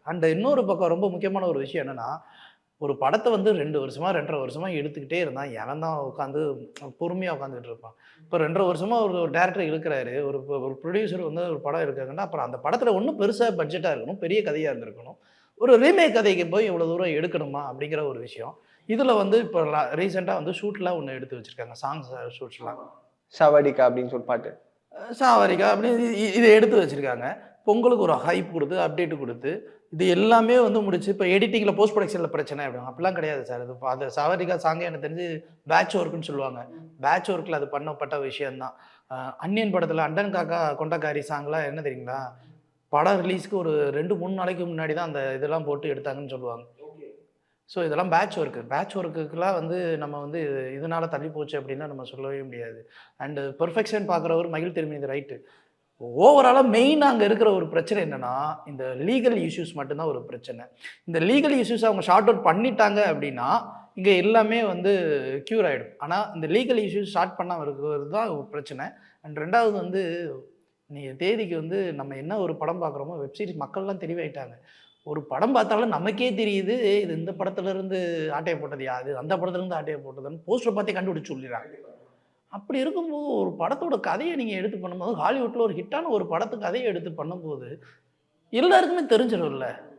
And இன்னொரு பக்கம் ரொம்ப முக்கியமான ஒரு விஷயம் என்னன்னா, ஒரு படத்த வந்து 2 வருஷமா, 2 1/2 வருஷமா எடுத்துக்கிட்டே இருந்தா, எவன் தான் உட்காந்து பொறுமையா உட்காந்துட்டு இருப்பான். இப்போ 2 1/2 வருஷமா ஒரு டைரக்டர் இழுக்குறாரு. ஒரு புரொடியூசர் வந்து ஒரு படம் எடுக்குறாங்கன்னா, அப்புறம் அந்த படத்துல இன்னும் பெருசா பட்ஜெட்டா இருக்கணும். பெரிய கதையா இருந்திருக்கணும். ஒரு ரீமேக் கதைக்கு போய் இவ்வளோ தூரம் எடுக்கணுமா? அப்படிங்கிற ஒரு விஷயம். இதுல வந்து இப்போ ரீசென்ட்டா வந்து ஷூட்லாம் ஒண்ணு எடுத்து வச்சிருக்காங்க. சாங்ஸ் ஷூட்ஸ்லாம். "சவாடிக்கா" அப்படின்னு ஒரு பாட்டு. சாவாரிக்கா அப்படின்னு இத எடுத்து வச்சிருக்காங்க. பொங்கலுக்கு ஒரு ஹைப் குடுத்து, அப்டேட் குடுத்து, இது எல்லாமே வந்து முடிச்சு, இப்ப எடிட்டிங்ல, போஸ்ட் புரொடக்ஷன்ல பிரச்சனை அப்படின்னா, அப்படிலாம் கிடையாது சார். அது அது சாவாரிக்கா சாங்கே எனக்கு தெரிஞ்சு பேட்ச் ஒர்க்ன்னு சொல்லுவாங்க. பேட்ச் ஒர்க்ல அது பண்ணப்பட்ட விஷயம் தான். அந்நியன் படத்துல அண்டன் காக்கா கொண்டக்காரி சாங்லாம் என்ன தெரியுங்களா? படம் ரிலீஸ்க்கு ஒரு 2, 3 நாளைக்கு முன்னாடி தான் அந்த இதெல்லாம் போட்டு எடுத்தாங்கன்னு சொல்லுவாங்க. ஸோ இதெல்லாம் பேட்ச் ஒர்க். பேட்ச் ஒர்க்குக்குலாம் வந்து நம்ம வந்து இதனால தள்ளி போச்சு அப்படின்லாம் நம்ம சொல்லவே முடியாது. அண்ட் பெர்ஃபெக்ஷன் பார்க்குறவரு மகிழ் திருமேனி ரைட்டு. ஓவராலா மெயினா அங்க இருக்கிற ஒரு பிரச்சனை என்னன்னா, இந்த லீகல் இஷ்யூஸ் மட்டும் தான் ஒரு பிரச்சனை. இந்த லீகல் இஷ்யூஸ அவங்க சார்ட் அவுட் பண்ணிட்டாங்க அப்டின்னா, இங்க எல்லாமே வந்து க்யூர் ஆயிடும். ஆனா, இந்த லீகல் இஷ்யூஸ் ஸ்டார்ட் பண்ணாம இருக்கிறது தான் ஒரு பிரச்சனை. அண்ட் 2வது வந்து இன்னைய தேதிக்கு வந்து நம்ம என்ன ஒரு படம் பார்க்குறோமோ, வெப் சீரிஸ் மக்கள்லாம் தெளிவாயிட்டாங்க. ஒரு படம் பார்த்தாலும் நமக்கே தெரியுது, இது இந்த படத்துலருந்து ஆட்டைய போட்டது யாரு? அந்த படத்துலருந்து ஆட்டைய போட்டதுன்னு போஸ்டர பார்த்தே கண்டுபிடிச்சு சொல்லிர்றாங்க. அப்படி இருக்கும்போது, ஒரு படத்தோட கதைய நீங்க எடுத்து பண்ணும்போது, ஹாலிவுட்ல ஒரு ஹிட்டான ஒரு படத்து கதைய எடுத்து பண்ணும்போது, எல்லாருக்குமே தெரிஞ்சிரும்ல.